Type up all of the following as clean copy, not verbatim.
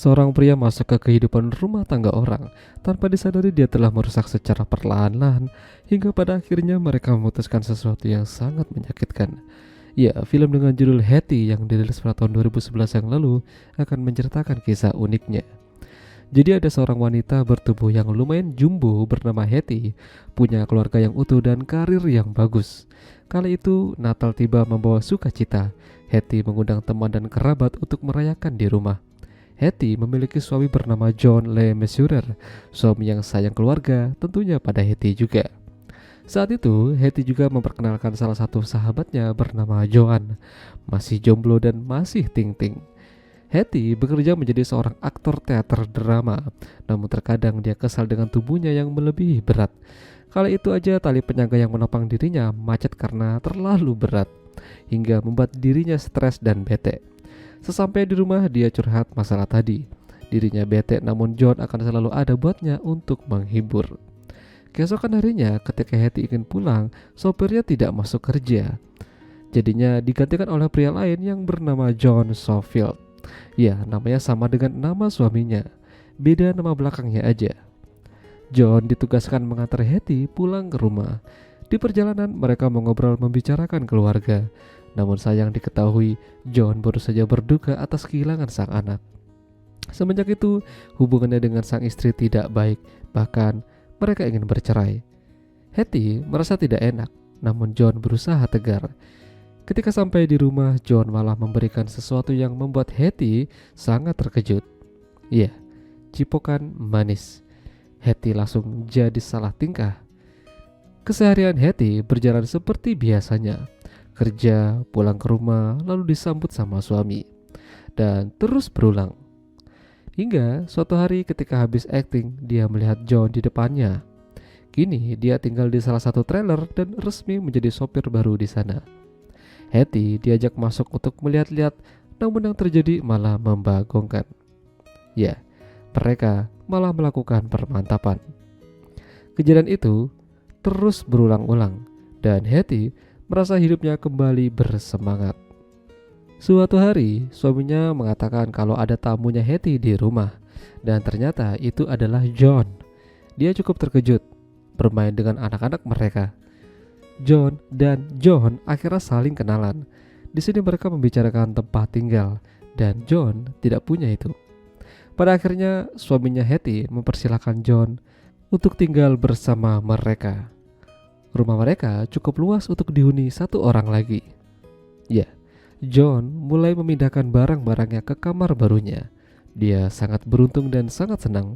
Seorang pria masuk ke kehidupan rumah tangga orang tanpa disadari dia telah merusak secara perlahan-lahan hingga pada akhirnya mereka memutuskan sesuatu yang sangat menyakitkan. Ya, film dengan judul Hattie yang dirilis pada tahun 2011 yang lalu akan menceritakan kisah uniknya. Jadi ada seorang wanita bertubuh yang lumayan jumbo bernama Hattie, punya keluarga yang utuh dan karir yang bagus. Kala itu Natal tiba membawa sukacita. Hattie mengundang teman dan kerabat untuk merayakan di rumah. Hattie memiliki suami bernama John Le Mesurier, suami yang sayang keluarga, tentunya pada Hattie juga. Saat itu, Hattie juga memperkenalkan salah satu sahabatnya bernama Joan, masih jomblo dan masih ting-ting. Hattie bekerja menjadi seorang aktor teater drama, namun terkadang dia kesal dengan tubuhnya yang melebihi berat. Kala itu aja tali penyangga yang menopang dirinya macet karena terlalu berat, hingga membuat dirinya stres dan bete. Sesampai di rumah dia curhat masalah tadi. Dirinya bete namun John akan selalu ada buatnya untuk menghibur. Keesokan harinya ketika Hattie ingin pulang, sopirnya tidak masuk kerja. Jadinya digantikan oleh pria lain yang bernama John Schofield. Ya, namanya sama dengan nama suaminya, beda nama belakangnya aja. John ditugaskan mengantar Hattie pulang ke rumah. Di perjalanan mereka mengobrol membicarakan keluarga. Namun sayang diketahui John baru saja berduka atas kehilangan sang anak. Semenjak itu hubungannya dengan sang istri tidak baik, bahkan mereka ingin bercerai. Hattie merasa tidak enak, namun John berusaha tegar. Ketika sampai di rumah, John malah memberikan sesuatu yang membuat Hattie sangat terkejut. Ya, cipokan manis. Hattie langsung jadi salah tingkah. Keseharian Hattie berjalan seperti biasanya. Kerja, pulang ke rumah, lalu disambut sama suami. Dan terus berulang. Hingga suatu hari ketika habis acting, dia melihat John di depannya. Kini dia tinggal di salah satu trailer dan resmi menjadi sopir baru di sana. Hattie diajak masuk untuk melihat-lihat, namun yang terjadi malah membagongkan. Ya, mereka malah melakukan permantapan. Kejadian itu terus berulang-ulang dan Hattie merasa hidupnya kembali bersemangat. Suatu hari, suaminya mengatakan kalau ada tamunya Hattie di rumah, dan ternyata itu adalah John. Dia cukup terkejut bermain dengan anak-anak mereka. John dan John akhirnya saling kenalan. Di sini mereka membicarakan tempat tinggal, dan John tidak punya itu. Pada akhirnya, suaminya Hattie mempersilahkan John untuk tinggal bersama mereka. Rumah mereka cukup luas untuk dihuni satu orang lagi. Ya, John mulai memindahkan barang-barangnya ke kamar barunya. Dia sangat beruntung dan sangat senang.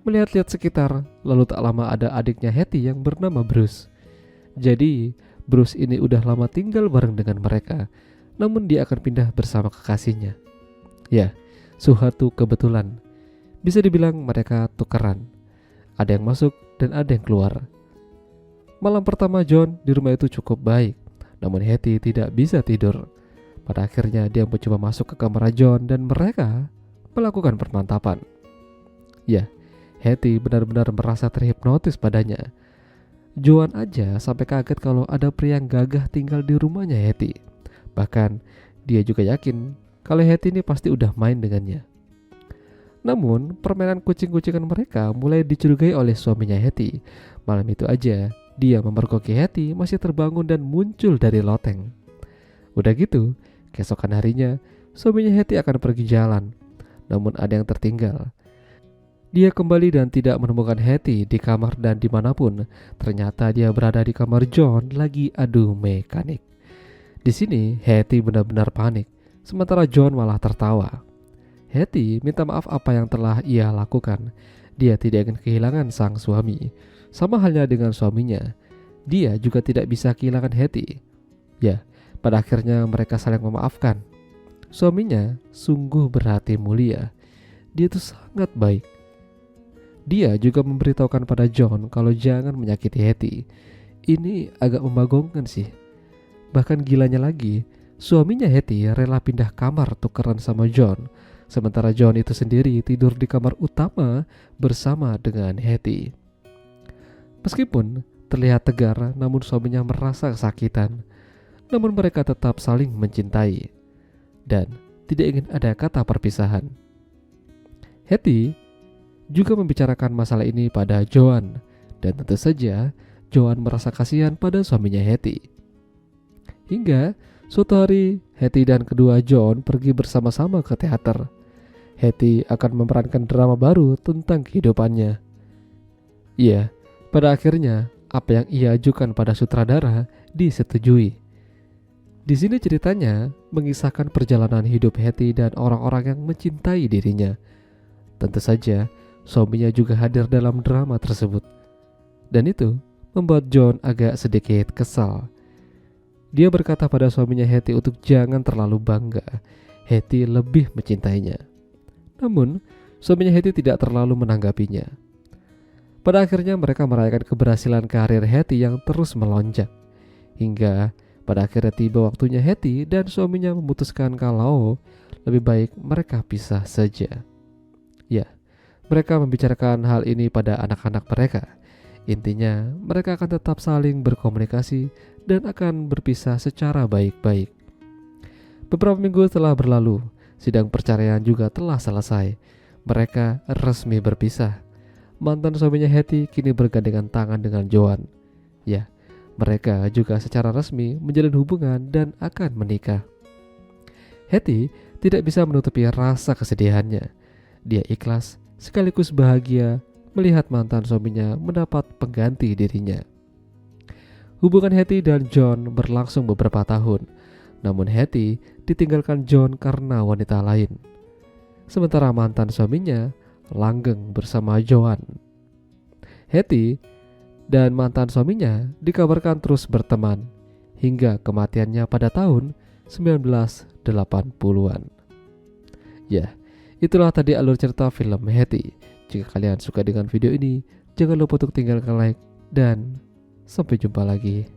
Melihat-lihat sekitar, lalu tak lama ada adiknya Hattie yang bernama Bruce. Jadi, Bruce ini udah lama tinggal bareng dengan mereka, namun dia akan pindah bersama kekasihnya. Ya, suatu kebetulan. Bisa dibilang mereka tukeran. Ada yang masuk dan ada yang keluar. Malam pertama John di rumah itu cukup baik, namun Hattie tidak bisa tidur. Pada akhirnya dia mencoba masuk ke kamar John dan mereka melakukan permantapan. Ya, Hattie benar-benar merasa terhipnotis padanya. Joan aja sampai kaget kalau ada pria yang gagah tinggal di rumahnya Hattie. Bahkan dia juga yakin kalau Hattie ini pasti udah main dengannya. Namun permainan kucing-kucingan mereka mulai dicurigai oleh suaminya Hattie. Malam itu aja dia memergoki Hattie masih terbangun dan muncul dari loteng. Udah gitu, keesokan harinya suaminya Hattie akan pergi jalan. Namun ada yang tertinggal. Dia kembali dan tidak menemukan Hattie di kamar dan dimanapun. Ternyata dia berada di kamar John lagi adu mekanik. Di sini Hattie benar-benar panik, sementara John malah tertawa. Hattie minta maaf apa yang telah ia lakukan. Dia tidak ingin kehilangan sang suami. Sama halnya dengan suaminya, dia juga tidak bisa kehilangan Hattie. Ya, pada akhirnya mereka saling memaafkan. Suaminya sungguh berhati mulia. Dia itu sangat baik. Dia juga memberitahukan pada John kalau jangan menyakiti Hattie. Ini agak membagongkan sih. Bahkan gilanya lagi, suaminya Hattie rela pindah kamar tukeran sama John. Sementara John itu sendiri tidur di kamar utama bersama dengan Hattie. Meskipun terlihat tegar, namun suaminya merasa kesakitan. Namun mereka tetap saling mencintai dan tidak ingin ada kata perpisahan. Hetty juga membicarakan masalah ini pada Joan, dan tentu saja Joan merasa kasihan pada suaminya Hetty. Hingga suatu hari Hetty dan kedua John pergi bersama-sama ke teater. Hetty akan memerankan drama baru tentang kehidupannya. Iya, pada akhirnya apa yang ia ajukan pada sutradara disetujui. Di sini ceritanya mengisahkan perjalanan hidup Hetty dan orang-orang yang mencintai dirinya. Tentu saja suaminya juga hadir dalam drama tersebut. Dan itu membuat John agak sedikit kesal. Dia berkata pada suaminya Hetty untuk jangan terlalu bangga. Hetty lebih mencintainya. Namun suaminya Hetty tidak terlalu menanggapinya. Pada akhirnya mereka merayakan keberhasilan karir Hetty yang terus melonjak. Hingga pada akhirnya tiba waktunya Hetty dan suaminya memutuskan kalau lebih baik mereka pisah saja. Ya, mereka membicarakan hal ini pada anak-anak mereka. Intinya, mereka akan tetap saling berkomunikasi dan akan berpisah secara baik-baik. Beberapa minggu telah berlalu, sidang perceraian juga telah selesai. Mereka resmi berpisah. Mantan suaminya Hetty kini bergandengan tangan dengan Joan. Ya, mereka juga secara resmi menjalin hubungan dan akan menikah. Hetty tidak bisa menutupi rasa kesedihannya. Dia ikhlas sekaligus bahagia melihat mantan suaminya mendapat pengganti dirinya. Hubungan Hetty dan John berlangsung beberapa tahun, namun Hetty ditinggalkan John karena wanita lain. Sementara mantan suaminya langgeng bersama Joan. Hetty dan mantan suaminya dikabarkan terus berteman hingga kematiannya pada tahun 1980-an. Ya, itulah tadi alur cerita film Hetty. Jika kalian suka dengan video ini, jangan lupa untuk tinggalkan like dan sampai jumpa lagi.